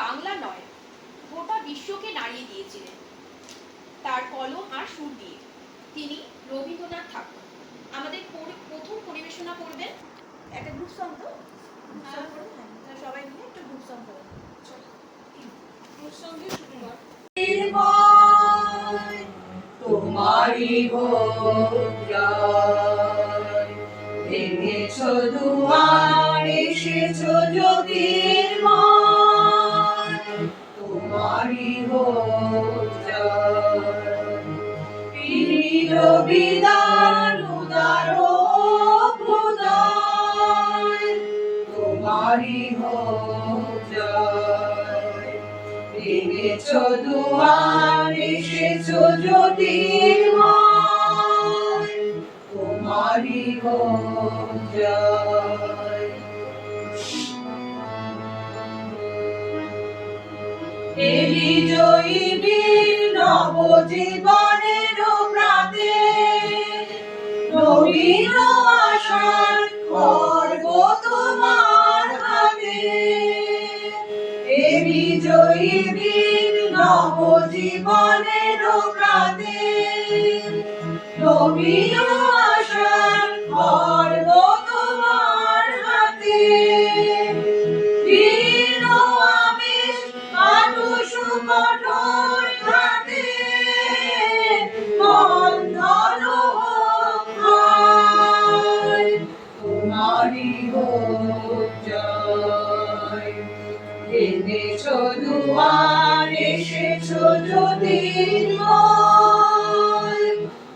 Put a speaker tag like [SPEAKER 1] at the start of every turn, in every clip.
[SPEAKER 1] বাংলা নয়, গোটা বিশ্বকে নাড়িয়ে দিয়েছিলেন তার কলম আর সুর দিয়ে। তিনি রবীন্দ্রনাথ ঠাকুর। আমাদের প্রথম পরিবেশনা করবেন একটা গ্রুপ সং। তো সবাই মিলে একটা গ্রুপ সং করবেন। গ্রুপ সং দিয়ে শুরু কর।
[SPEAKER 2] তোমারি ভেঙেছ দুয়ার, এসেছ জ্যোতির্ময়, তোমারি বিদার উদার হৃদয়, তোমারি ভেঙেছ দুয়ার, এসেছ জ্যোতির্ময়, তোমারি জয়। এলি জয়ী বীর নবজীবনের প্রাতে, নবীন আশার খড়গ তোমার হাতে। এলি জয়ী বীর নবজীবনের প্রাতে, নবীন আশার খড়গ তোমার হাতে। দীর্ণ আবেশ আটুসু কঠোর হাতে, বন্ধন হয়, তোমারি জয়। ভেঙেছ দুয়ার, এসেছ জ্যোতির্ময়,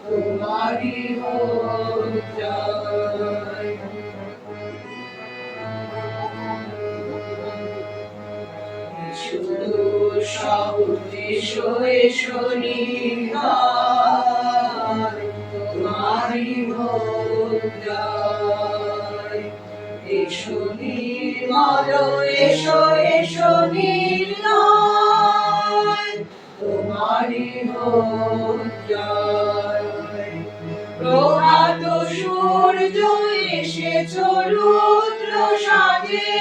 [SPEAKER 2] তোমারি জয়। শুধু এসো এসো নির্ভয়, তোমারি জয়। এসো নির্মল, এসো এসো নির্ণয়, তোমারি জয়। প্রভাত সূর্য এসেছ রুদ্র সাজে,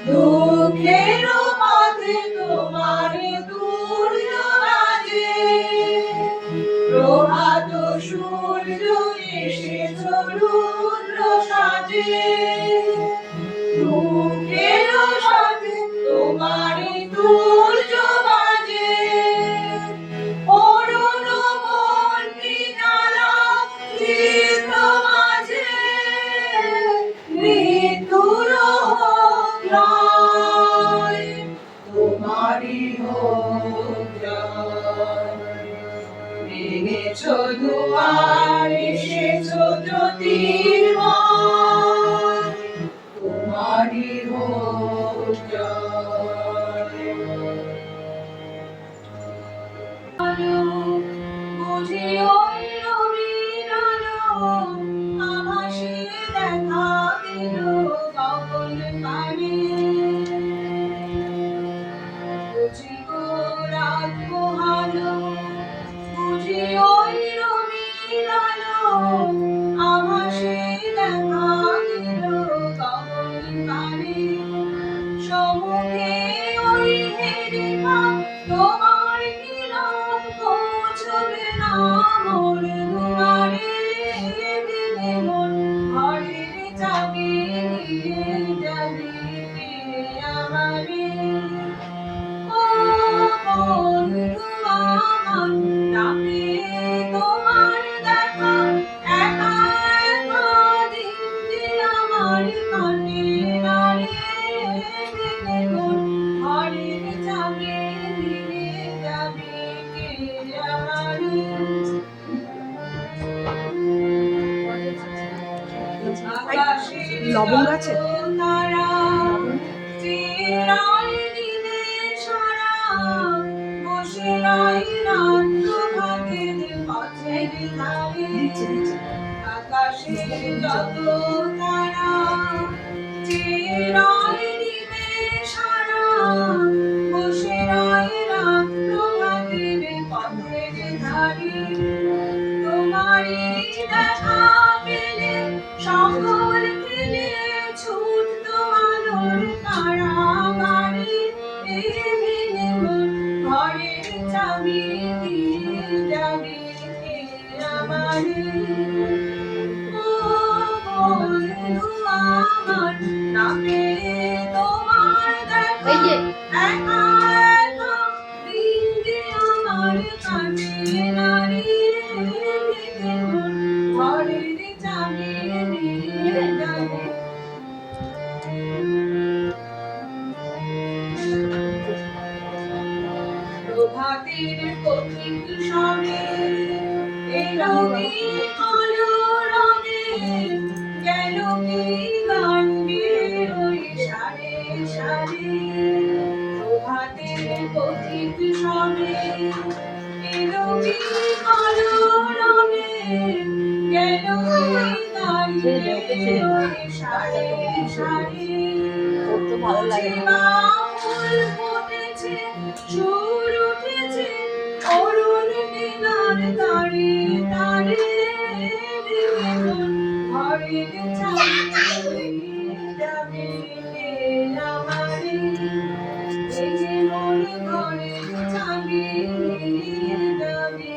[SPEAKER 2] দুঃখের মাঝে তোমার দুর্য বাজে। প্রভাত সূর্য এসেছ রুদ্র সাজে, দুঃখের সাথে তোমার দুর্য বাজে। অরুণ মন্ত্রী জ্বালা চিত্ত মাঝে, মৃত্যুর নয়, তোমারি জয়। ভেঙেছ দুয়ার, এসেছ জ্যোতির্ময়, তোমারি জয়। বুঝি ওই রবির আলো, আভাসে দেখা দিল গগন পানে। বুঝি গো রাত পোহালো, বুঝি ওই রবির আলো, আভাসে দেখা দিল গগন পানে। সম্মুখে ওই হেরিকা তোমার কিরণ পৌঁছবে না মোর দুয়ারে। দিলে মোর ঘরের চাবি নিয়ে যাবি কে আমারে। ও বন্ধু আমার, ডাকে তোমার দেখা, একা একা দিন যে আমার কাটে না রে। দিলে মোর ঘরের চাবি নিয়ে যাবি কে আমারে।
[SPEAKER 3] লবঙ্গ আছে?
[SPEAKER 2] তারা চিরাই দিনে সারা, বসে রই রাত্র ভাগের পথের ধারে। আকাশে যত তারা চিরাই দিনে সারা, বসে রই রাত্র ভাগের পথের ধারে। তোমারি দেখা পেলে সকল পেলে ছুটতো আলোর কারাগারে। না পেয়ে তোমার দেখা
[SPEAKER 1] এই যে
[SPEAKER 2] একা একা দিন যে আমার কাটে নারীর দিকে মন ঘরের চাবি নিয়ে যাবে প্রভাতের পথিক সবে এলো কি আলো রঙে গেল কি গান গেয়ে ওই সারে সারে প্রভাতের পথিক সবে এলো কি আলো রঙে গেল কি গান গেয়ে ওই সারে সারে
[SPEAKER 1] তো ভালো লাগে না।
[SPEAKER 2] ফুল ফুটেছে সুর উঠেছে অরুণ নীলার তারে তারে ঘরের চাবি যাবে আমারে ভেঙে মোর ঘরের চাবি যাবে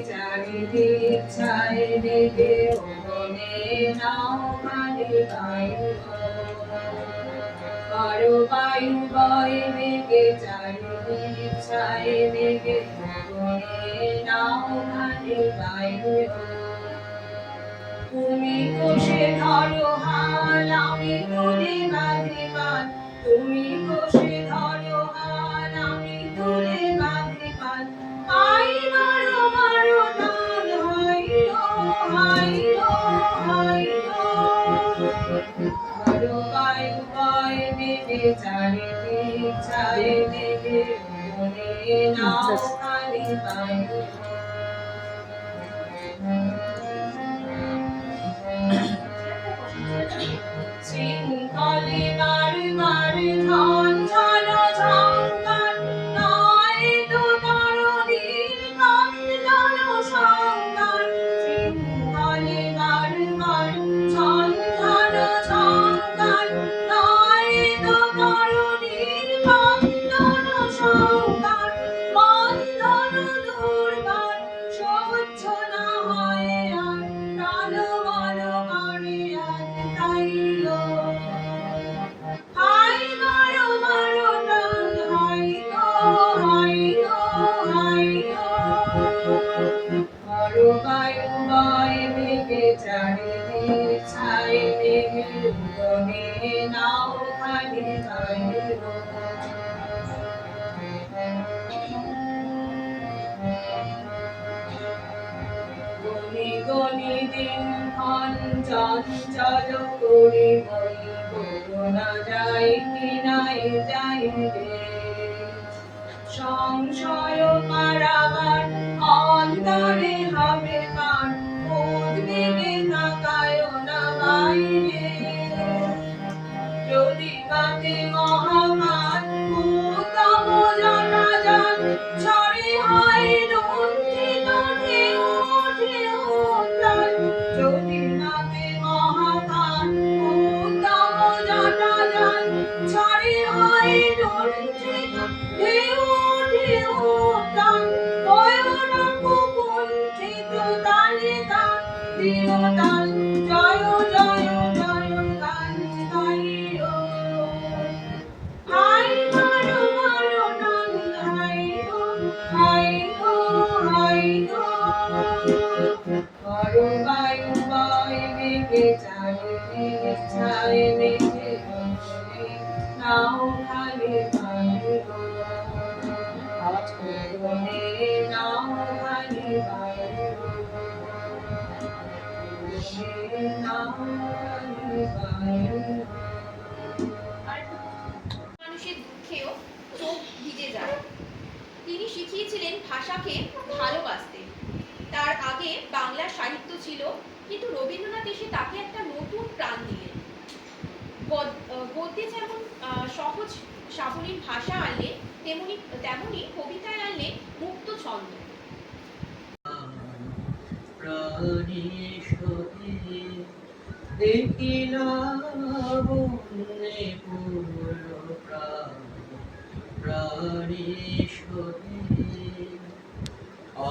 [SPEAKER 2] চারিদিক ছায় রেখে মনে নাও মানে বায়ু কারো বায়ু বয় মেঘে চারিদিক ছায় রেখে মনে নাও মানে বায়ু তুমি কোষে ধরো হাল আমি তুলে বাঁধি পান তুমি কোষে ধরো হাল আমি তুলে বাঁধি পান আই মারো মারো টান হাই রো ধরো বায়ু বয় মেঘে চারিদিক ছায় মেঘে মনে নাও খালি বায়ু শৃঙ্খলে বার বার ঝন ঝন ঝঙ্কার নয় তো তরণীর নন্দন সংকার শৃঙ্খলে বার বার ঝন ঝন ঝঙ্কার নয় তো তরণীর নন্দন সংকার বন্ধন দুর্বার সহ্য না হয় আর টালমল করে আজ তাই গো হাই মারো মারো টান হাই গো মারো বায়ু বয় মেঘে চারিদিক ছাই মেঘে উদনে নাও খালি বায়ু গনি গনি দিন ক্ষণ চঞ্চল করে মন করুণা যাই কি নাই যাই রে সংশয় পারাবার অন্তরে হবে পান উদ্বেগে তাকায় না বাইরে যদি বাতে মহাকাল উত্তম জনজান ঝরে হয় লুণ্ঠিত ঢেউ ঢেউ প্রাণ যদি বাতে মহাকাল উত্তম জনজান ঝরে হয় লুণ্ঠিত ঢেউ ঢেউ প্রাণ হয় না কুণ্ঠিত তালে তাল দিও তাল জয় জয় জয় গান গাইও হাই মারো মারো টান হাই গো করো বায়ু বয় মেঘে চারিদিক ছায় মেঘে বসে নাও খালি বায়ু মনে নাও খালি বায়ু নাও খালি বায়ু
[SPEAKER 1] মানুষের দুঃখেও চোখ ভিজে যায়। তিনি শিখিয়েছিলেন ভাষাকে ভালোবাসতে। তার আগে বাংলা সাহিত্য ছিল, কিন্তু রবীন্দ্রনাথ এসে তাকে একটা নতুন প্রাণ দিলেন। গদ্যে যেমন সহজ সাবলীল ভাষা আনলে, তেমনি কবিতায় আনলে মুক্ত ছন্দ।
[SPEAKER 3] দেখিলাম বন্যে পূর্ণ প্রাণেশ্বরে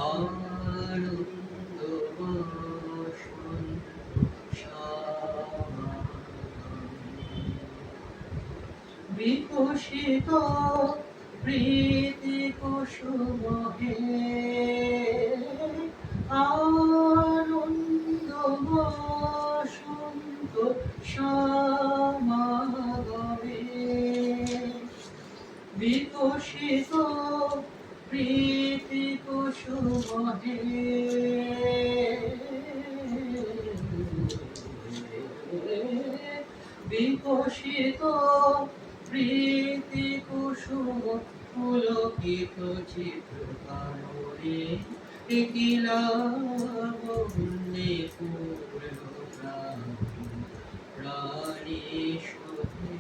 [SPEAKER 3] আনন্দ বসন বিকশিত প্রীতি কুসুম হে আনন্দ বসন্ত সমাগমে বিকশিত প্রীতি কুসুম হে বিকশিত প্রীতি কুসুম পুলকিত চিত্রকারে কিলাবন্যে পূর্ণ প্রাণী শোভে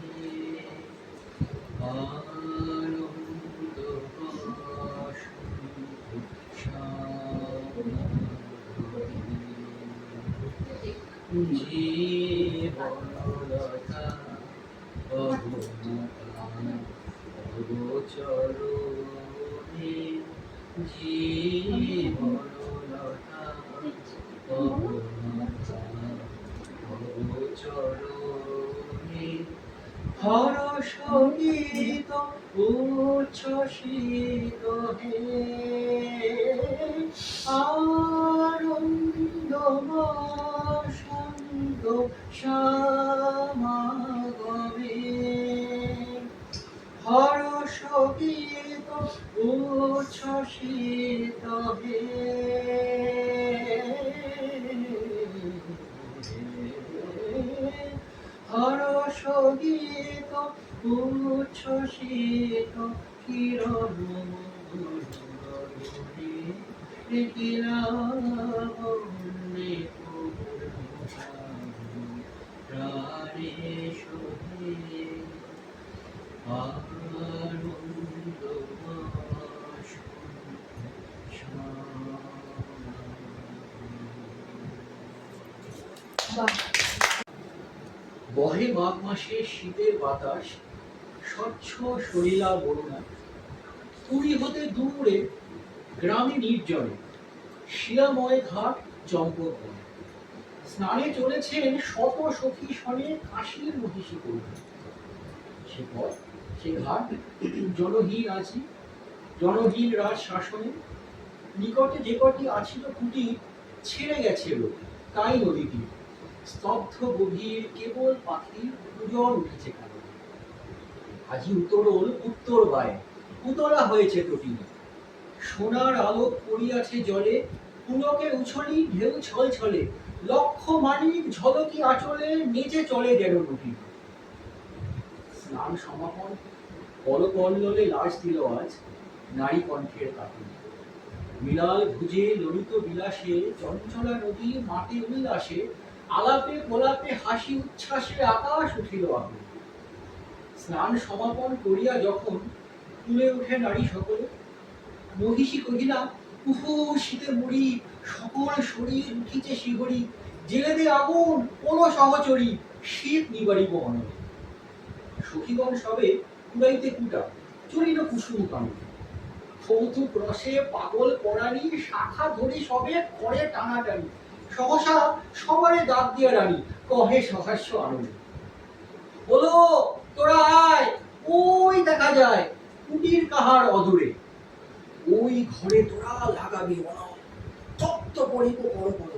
[SPEAKER 3] আনন্দ জীবনলতা অগোচরণে জীবনলতা অগোচরণে হরষ গীত উচ্ছ্বসিত হে আনন্দ বসন্ত সমাগমে হরষ গীত উচ্ছ্বসিত হে হরষ গীত উচ্ছ্বসিত কিরণ কিলাবন্যে প্রাণে শোভে আনন্দ বহে মাঘ মাসে শীতের বাতাস স্বচ্ছ সলিলা বরুণা পুরী হতে দূরে গ্রামে নির্জনে শিলাময় ঘাট চম্পক বনে স্নানে চলেছেন শত সখী সনে কাশীর মহিষী করুণা সে পথ সে ঘাট জনহীন আছি জনহীন রাজ শাসনে নিকটে যে কটি আছিল কুটির ছেড়ে গেছে লোক তাই নদীটি স্তব্ধ গভীর কেবল পাখির পূজন উঠেছে কানে আজি উত্তরল উত্তর বায় উতলা হয়েছে তটি সোনার আলোক পড়িয়াছে জলে পুলকে উছলি ঢেউ ছল ছলে লক্ষ মানিক ঝলকি আঁচলে নেচে চলে যেন নদী স্নান সমাপন কলকল্লোলে লাশ দিল আজ নারী কণ্ঠের কাটি মিলাল ভুজে ললিত বিলাসে চঞ্চলা নদী মাটি উল্লাসে আলাপে গোলাপে হাসি উচ্ছ্বাসে আকাশ উঠিল আগুন স্নান সমাপন করিয়া যখন তুলে উঠে নারী সকলে মহিষী কহিলা উহু শীতে মরি সকল শরীর উঠিছে শিহরি জেলে দে আগুন কোন সহচরী শীত নিবারিব অনলে সখীগণ সবে কুড়াইতে কুটা চলিল কুসুম কাণ্ড কৌতুক রসে পাগল পরাণী শাখা ধরি সবে করে টানাটানি সহসা সবারে দাঁত দিয়া রানী কহে সহাস্য আনন্দ বলো তোরা আয় ওই দেখা যায় কুটির কাহার অদূরে ওই ঘরে তোরা লাগাবি অনল তপ্ত পড়িব পরপর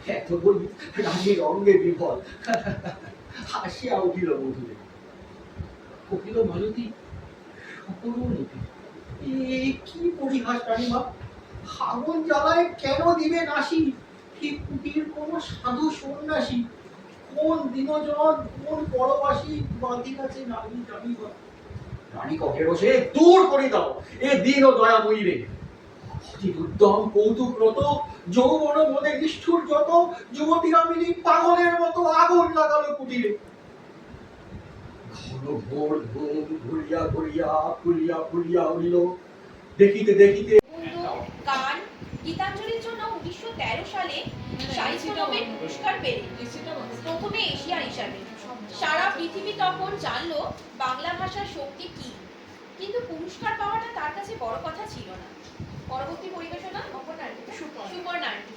[SPEAKER 3] এত বলি রানীর অঙ্গে বিফল হাসিয়া উঠিল মধুরে কহিল মালতী সকল নদী কি পরিহাস রানীমা আগুন জ্বালায় কেন দিবে নাসি হে কুটির কোন সাধু সন্ন্যাসী কোন দিনজন কোন পরবাসী বাঁধি কাছে নারী জানিবা রানী কহে বসে দূর করে দাও এ দিন ও দয়াময়ী রে অতি উদ্যম কৌতুকরত যৌবন মনে নিষ্ঠুর যত যুবতীরা মিলি পাগলের মতো আগুন লাগালো কুটিরে ঘন ভোর ঘুম ঘুরিয়া ঘুরিয়া ফুলিয়া ফুলিয়া উড়িল দেখিতে দেখিতে
[SPEAKER 1] গান গীতাঞ্জলির জন্য 1913 সালে সাহিত্য নোবেল পুরস্কার পেলেন প্রথমে এশিয়ার হিসাবে সারা পৃথিবী তখন জানলো বাংলা ভাষার শক্তি কি কিন্তু পুরস্কার পাওয়াটা তার কাছে বড় কথা ছিল না পরবর্তী পরিবেশনা সুপর্ণা আন্টি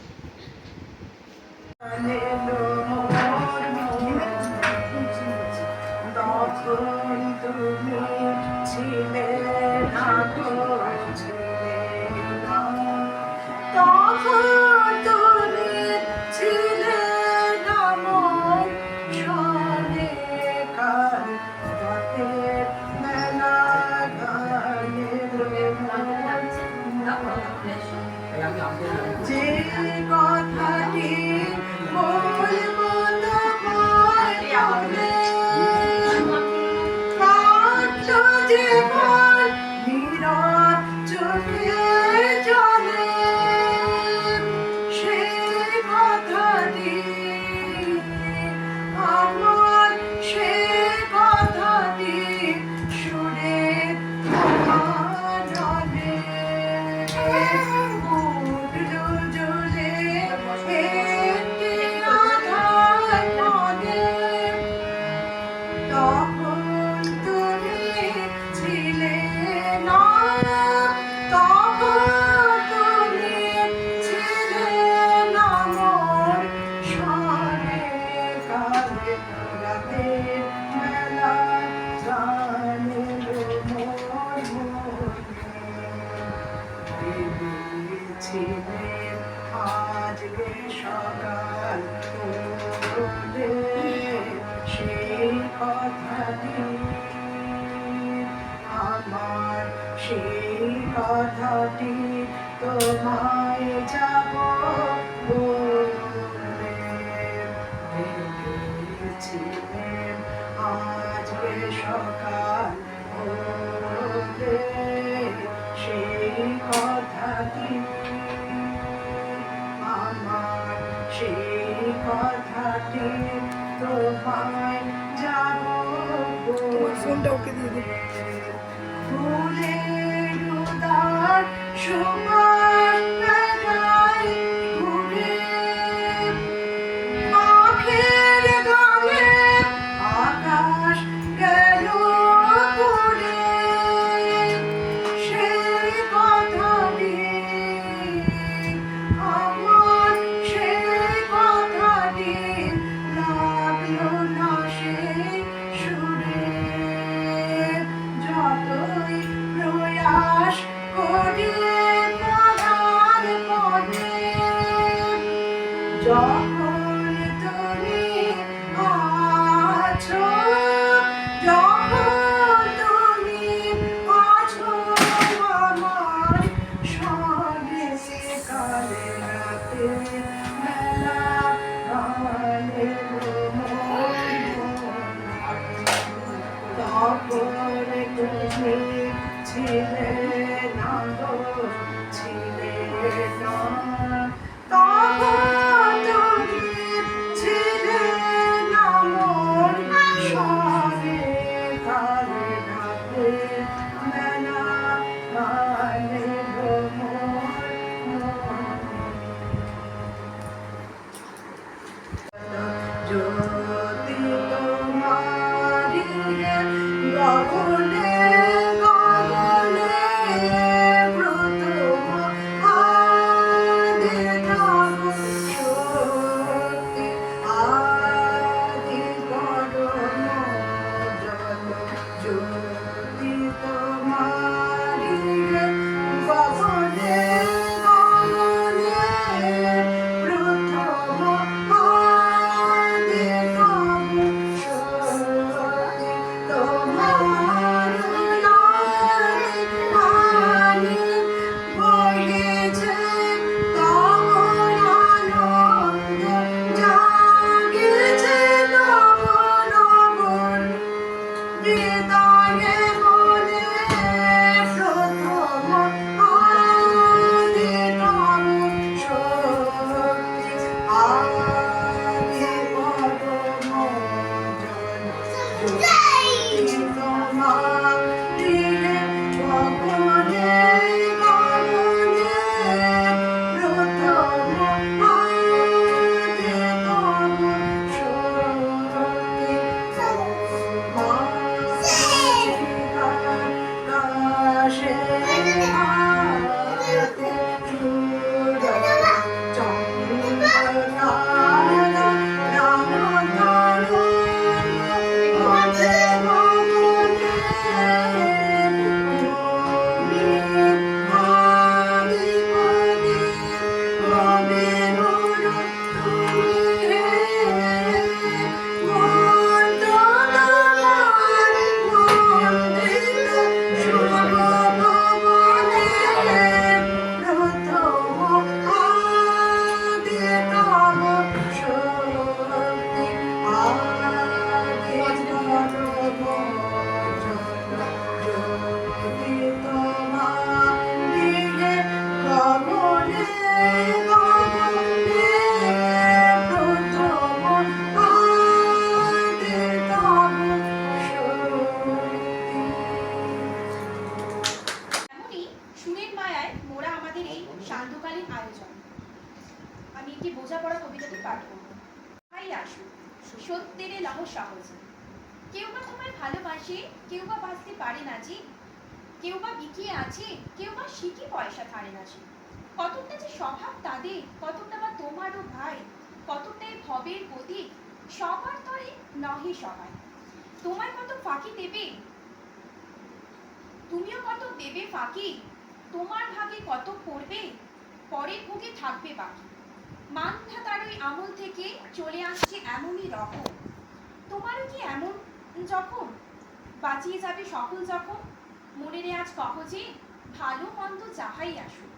[SPEAKER 4] কথাটি আমার সেই কথাটি তোমায় যাব বলে ভেবেছিলেম আজকে সকাল হলে সেই কথাটি আমার সেই কথাটি তোমায় যাব
[SPEAKER 5] ফোনটা ওকে দিয়ে দে।
[SPEAKER 4] ফুলের উদার সুবাস বেড়ায় ঘুরে পাখির গানে আকাশ গেল উড়ে সেই কথাটি আমার সেই কথাটি লাগলো না সেই সুরে যতই প্রয়াস করি প্রধান মনে যখন তুমি আছো যখন তুমি আছো আমার সঙ্গে কালে রাতে মেলা গানে তখন তুমি ছিলে না গো ছিলে না তখন তুমি ছিলে না মোর সঙ্গে কালে রাতে মেলা গানে জ্যোতি তোমারি গগনে গগনে প্রথম আদি ধাম শক্তি আদি গরম জল জ্যোতি তোমারি গগনে গগনে প্রথম আদি ধাম শক্তি তোমার নামে পানি বইছে তখন আনন্দ জাগিছে নবন নবন হৃদয়ে মনে প্রথম আদিতম শক্তি আদি পরম জন জ্যোতি তোমারি গগনে গগনে প্রথম আদিতম শক্তি আকাশে আতে সূর্য চন্দ্রতারা রাম তরুণ মধ্যে গগনে তুমি আদিপতি কবি নূর তুমি হে মন্ত তোমার মন্দির শুভভবনে প্রথম আদিতম শক্তি আদি পরম জ্যোতি তোমারি গগনে গগনে প্রথম আদিতম শক্তি
[SPEAKER 1] এমনই সুরের মায়ায় মোরা আমাদের এই সান্ধ্যকালীন আয়োজন। আমি একটি বোঝাপড়া কবিতাটি পাঠ করব। ভাই আসু সত্যের লহ সহজ কেউ বা তোমায় ভালোবাসে কেউ বা বাঁচতে পারে না জি কেউ বা বিকিয়ে আছে কেউ বা শিখি পয়সা ধারে না জি কতকটা যে স্বভাব তাদের কতকটা বা তোমারও ভাই কতকটাই ভবের গতি সবার তরে নহে সবাই তোমায় কত ফাঁকি দেবে তুমিও কত দেবে ফাঁকি তোমার ভাগে কত পড়বে পরের ভোগে থাকবে বাকি মান্ধাতার ওই আমল থেকে চলে আসছে এমনই রকম তোমারও কি এমন যখন বাঁচিয়ে যাবে সকল যখন, মনে রে আজ কহ যে ভালো মন্দ যাহাই আসুক,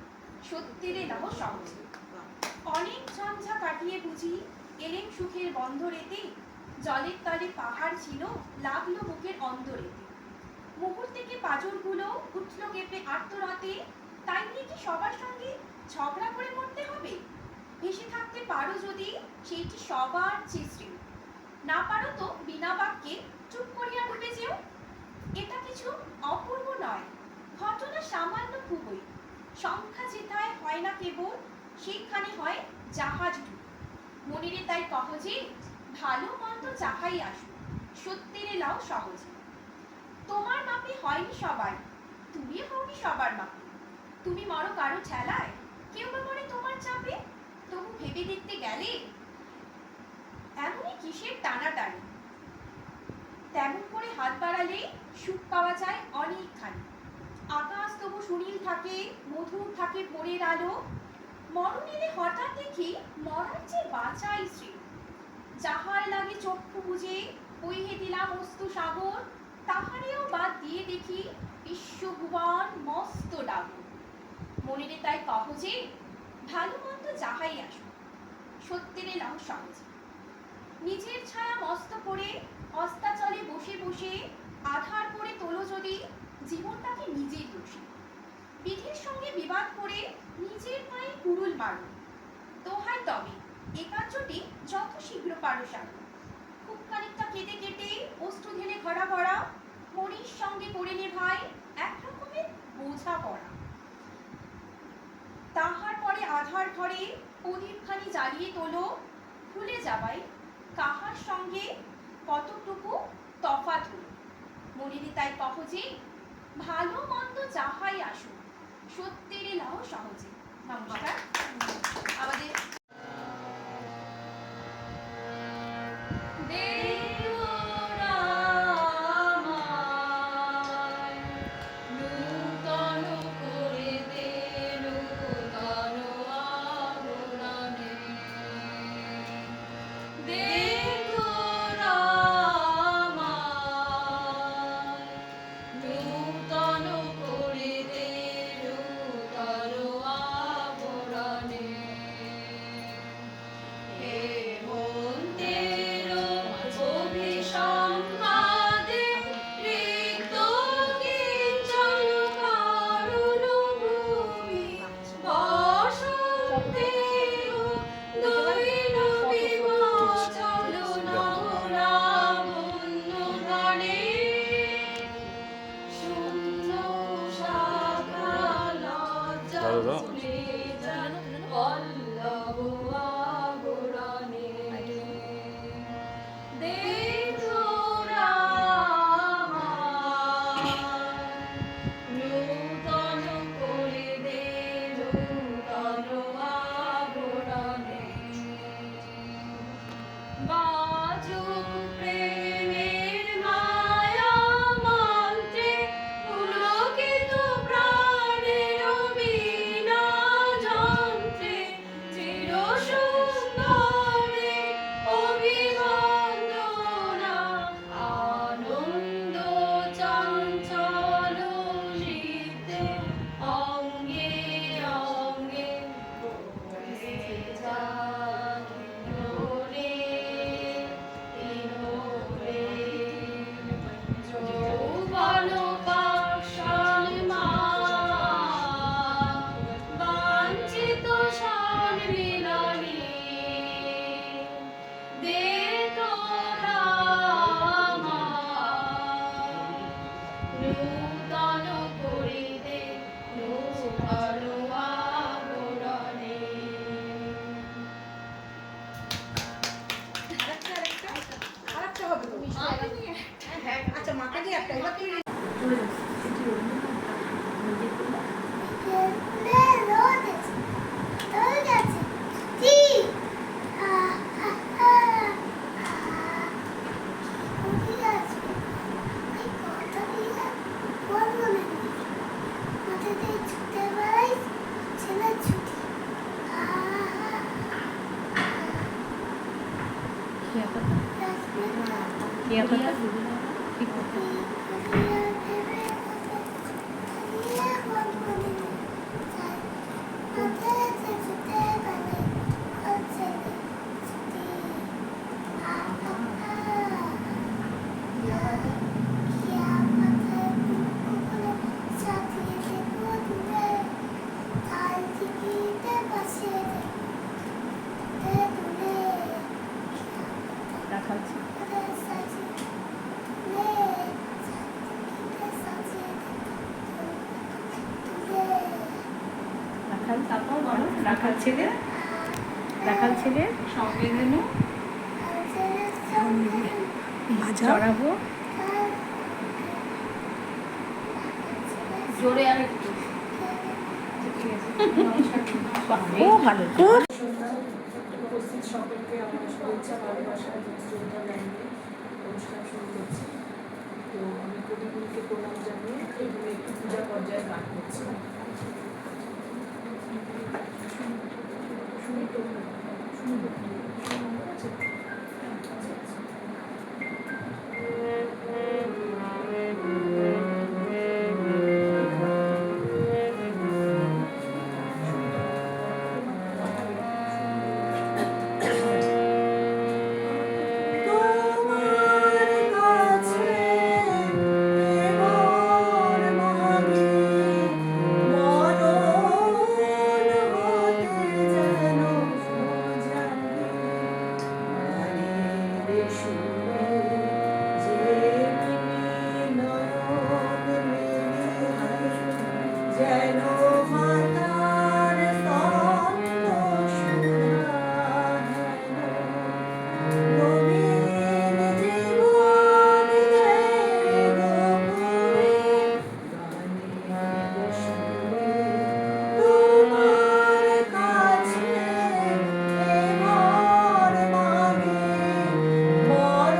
[SPEAKER 1] সত্যের নাও সহজে। অনেক ঝঞ্ঝা কাটিয়ে বুঝি এলেন সুখের বন্ধরেতে, জলের তলে পাহাড় ছিল লাগলো বুকের অন্তরেতে। মুহূর্তে পাঁজরগুলো উঠল কেঁপে আত্মরাতে, তাই নিয়ে কি সবার সঙ্গে ঝগড়া করে মরতে হবে? ভেসে থাকতে পারো যদি সেইটি সবার চেষ্টা, না পারো তো বিনা বাক্যে চুপ করিয়া ডুবে যেও। এটা কিছু অপূর্ব নয়, ঘটনা সামান্য খুবই, সংখ্যা যেথায় হয় না কেবল সেইখানে হয় জাহাজ ডুব। মনিরে তাই কহ যে ভালো মন্দ যাহাই আসুক, সত্যের লাও সহজে। তোমার মাপে হয়নি সবাই, তুমিও হওনি সবার মাপে। তুমি মরো কারো ঠেলায়, কেউ বা মরে তোমার চাপে, তবু ভেবে দেখতে গেলে এমনই কিসের টানাটানি। তেমন করে হাত বাড়ালে সুখ পাওয়া যায় অনেকখানি। আকাশ তবু সুনীল থাকে, মধুর থাকে ভোরের আলো। মরণ এলে হঠাৎ দেখি মরার যে বাঁচাই শ্রী, যাহার লাগে চক্ষু বুঝে বইহে দিলাম অস্তু সাগর, তাহারেও বাদ দিয়ে দেখি বিশ্বভুবন মস্ত ডাগর। মনেরে তাই কহ যে ভালো মন্দ যাহাই আসুক, সত্যের লাও সহজে। নিজের ছায়া মস্ত করে অস্তাচলে বসে বসে আধার করে তোলো যদি জীবনটাকে নিজের দোষে। বিধির সঙ্গে বিবাদ করে নিজের পায়ে কুড়ুল মারো, দোহাই তবে এ কার্যটি যত শীঘ্র পারো সারো। খুব খানিকটা কেটে কেটে অশ্রু ঢেলে ভরা ভরা, মরির সঙ্গে করে নে ভাই একরকমের বোঝা পড়া। তাহার পরে আধার ঘরে প্রদীপখানি জ্বালিয়ে তোলো, ভুলে যাবাই কাহার সঙ্গে কতটুকু তফাৎ হলো। মনিরে তাই কহ যে ভালো মন্দ যাহাই আসুক, সত্যের লাও সহজে। নমস্কার। আমাদের
[SPEAKER 4] আচ্ছা মাকে দিয়ে একটা এবার তুমি
[SPEAKER 2] क्या पता
[SPEAKER 6] রাখাল ছেলে সঙ্গে যেন
[SPEAKER 5] ভাজা
[SPEAKER 6] চড়াবো
[SPEAKER 1] জোরে আর একটু।
[SPEAKER 6] ও ভালো
[SPEAKER 7] উপস্থিত সকলকে আমার শুভেচ্ছা ভালোবাসা এবং শ্রদ্ধা জানিয়ে অনুষ্ঠান শুরু করছি। তো আমি কবিগুলিকে প্রণাম জানিয়ে এগুলো একটু পূজা পর্যায়ে গান করছি।
[SPEAKER 2] মরণ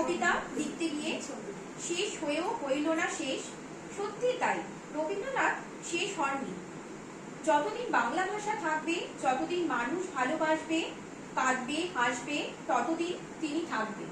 [SPEAKER 1] কবিতা লিখতে গিয়ে শেষ হয়েও হইল না শেষ। সত্যি তাই, রবীন্দ্রনাথ শেষ হননি। যতদিন বাংলা ভাষা থাকবে, যতদিন মানুষ ভালোবাসবে, কাঁদবে, হাসবে, ততদিন তিনি থাকবেন।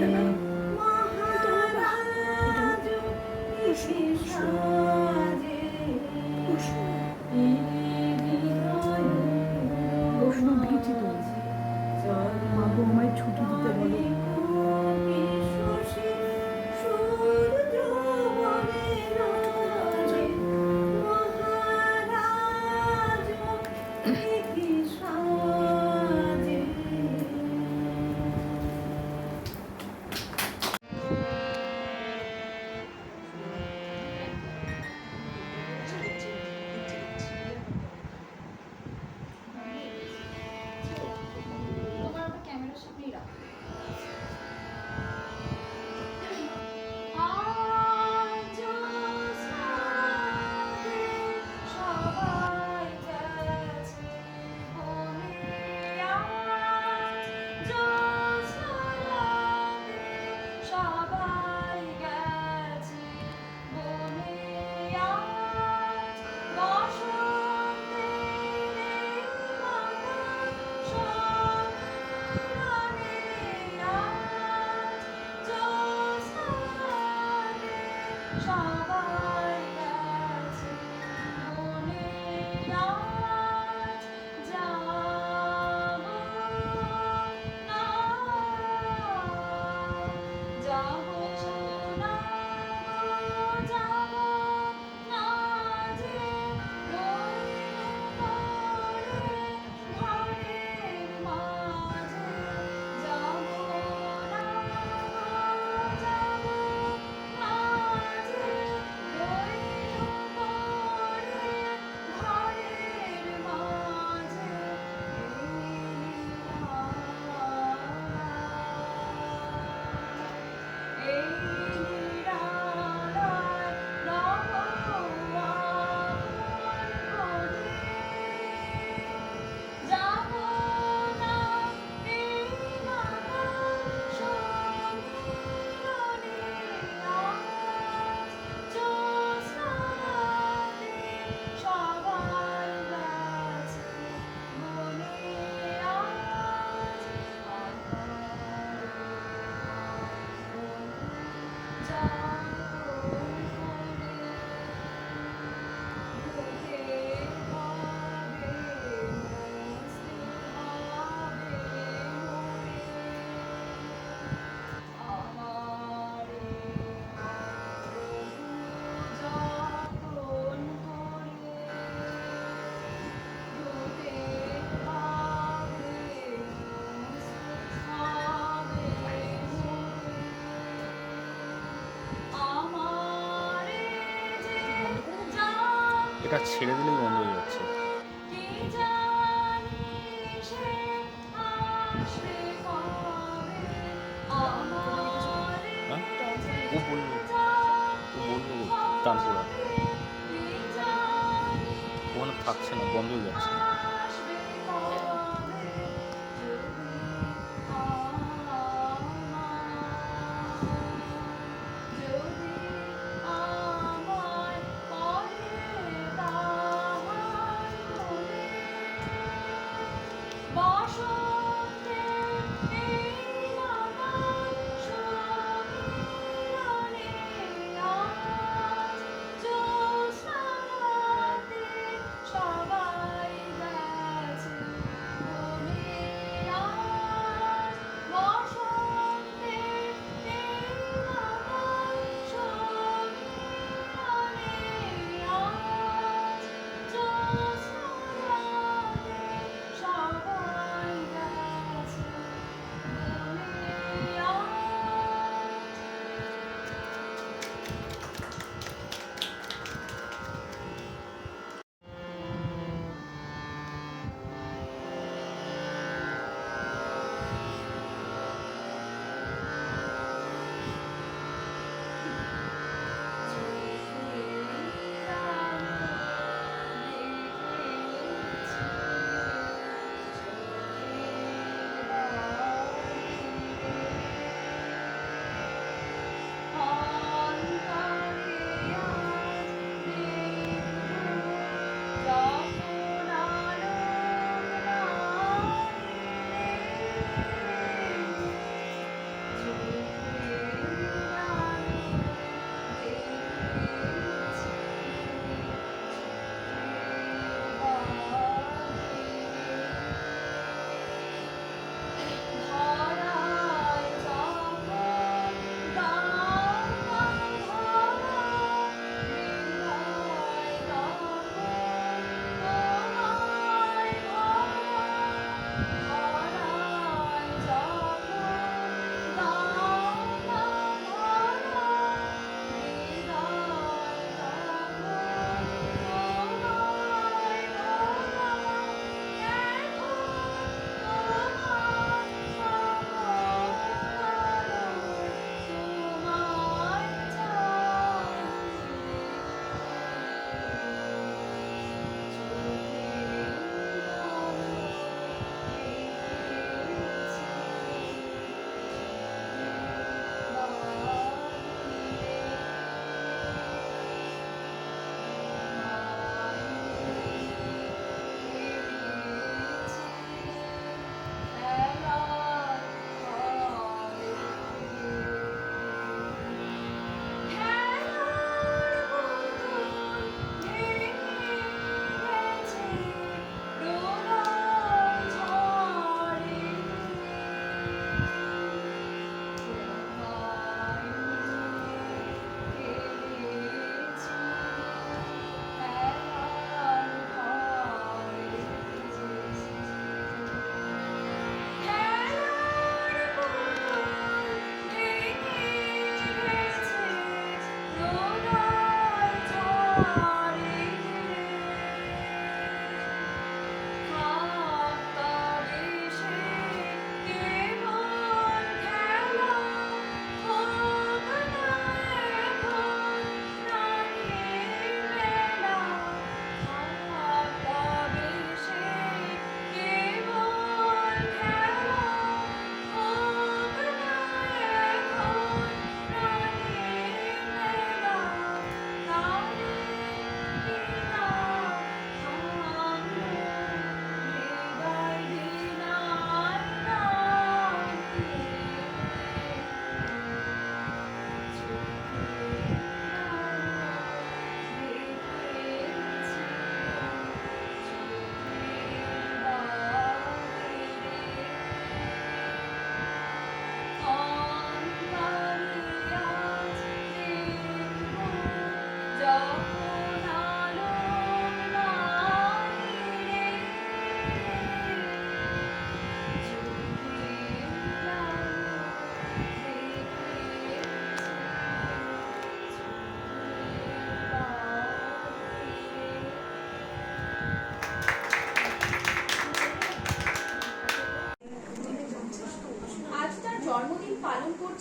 [SPEAKER 5] এটা না
[SPEAKER 7] প্রশ্ন দিয়েছি তো মা বৌমায় ছুটি দিতে বলো।
[SPEAKER 1] তোমার ওটা ক্যামেরার সামনেই রাখো। সবাই গেছে বনে আজ যাব না, যাব না, যাব না যে রইল পড়ে ঘরের মাঝে, যাব না, যাব না যে রইল পড়ে ঘরের মাঝে, এই নিরালায় রব আপন করে, যাব না এই বাগান সমীরণে আজ জ্যোৎস্নারাতে সবাই গেছে বনে আজ
[SPEAKER 8] এটা ছেড়ে দিলেই বন্ধ হয়ে যাচ্ছে। হ্যাঁ ও বললো তানপুরা ওখানে থাকছে না, বন্ধ হয়ে যাচ্ছে।
[SPEAKER 1] সবাই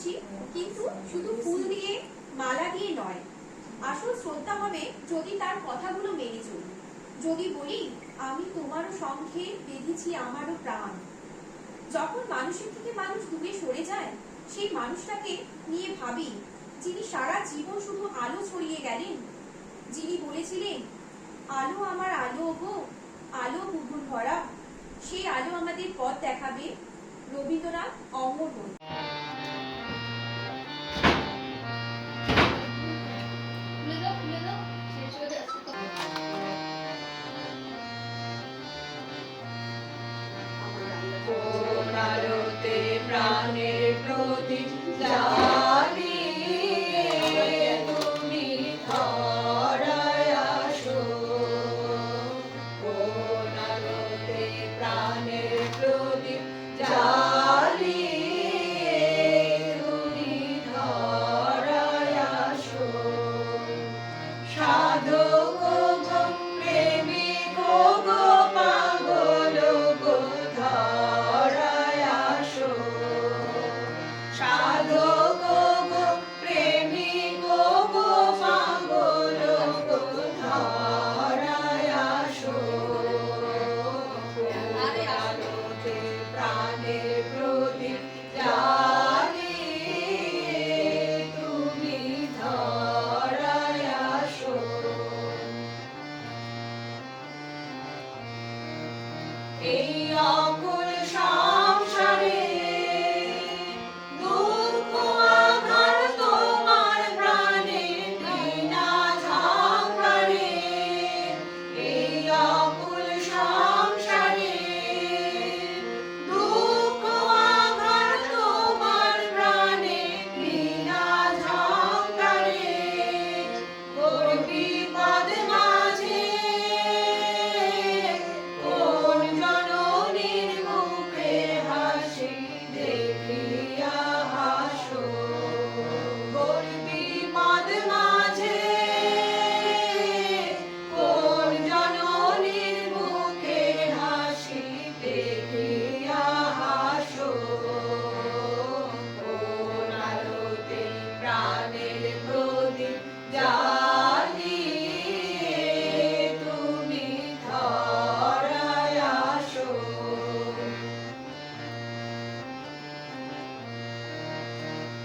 [SPEAKER 1] করছি, কিন্তু শুধু ফুল দিয়ে মালা দিয়ে নয়। আসল শ্রদ্ধা হবে যদি তার কথাগুলো মেনে চলি, যদি বলি আমি তোমারও সঙ্গে বেঁধেছি আমারও প্রাণ। যখন মানুষের থেকে মানুষ দূরে সরে যায়, সেই মানুষটাকে নিয়ে ভাবি যিনি সারা জীবন শুধু আলো ছড়িয়ে গেলেন, যিনি বলেছিলেন আলো আমার আলো গো, আলো বুভুন ভরা। সেই আলো আমাদের পথ দেখাবে। রবীন্দ্রনাথ, অমর হোক।
[SPEAKER 2] কোন আলোতে প্রাণের প্রদীপ জ্বালিয়ে তুমি ধরায় আসো, কোন আলোতে প্রাণের প্রদীপ জ্বালিয়ে তুমি ধরায় আসো। সাধক গো প্রেমিক গো পাগল গো ধরায় আসো, সাধক গো প্রেমিক গো পাগল গো ধরায় আসো। আলোতে প্রাণের প্রদীপ জ্বালিয়ে তুমি ধরায় আসো। এই অকুল সংসারে দুঃখ আঘাত তোমার প্রাণে বিনা ঝাঙ্কারে, এই অকুল সংসারে দুঃখ আঘাত তোমার প্রাণে বিনা ঝাঙ্কারে। ঘোর বিপদ মাঝে কোন জননীর মুখে হাসি দেখিয়া হাসো, ঘোর বিপদ মাঝে কোন জননীর মুখে হাসি দেখিয়া হাসো। কোন আলোতে প্রাণের প্রদীপ জ্বালিয়ে তুমি ধরায় আসো।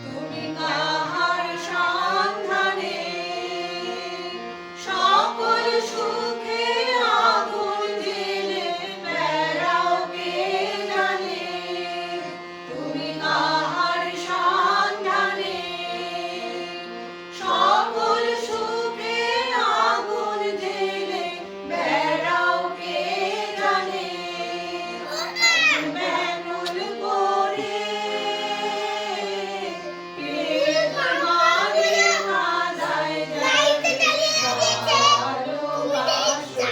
[SPEAKER 2] তুমি কাহার সন্ধানে সকল সুখে আগুন জেলে বেড়াও কে জানে, তুমি কাহার সন্ধানে সকল সুখে আগুন জেলে বেড়াও কে জানে। ব্যাকুল করে কে তোমারে কাঁদায় যাবে ভালোবাসো,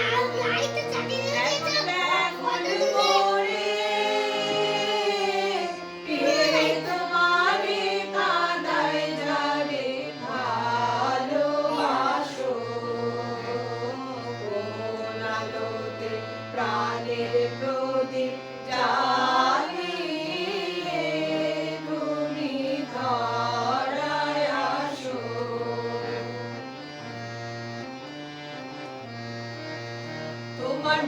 [SPEAKER 2] ব্যাকুল করে কে তোমারে কাঁদায় যাবে ভালোবাসো। কোন আলোতে প্রাণের প্রদীপ জ্বালিয়ে তুমি ধরায় আসো। তোমার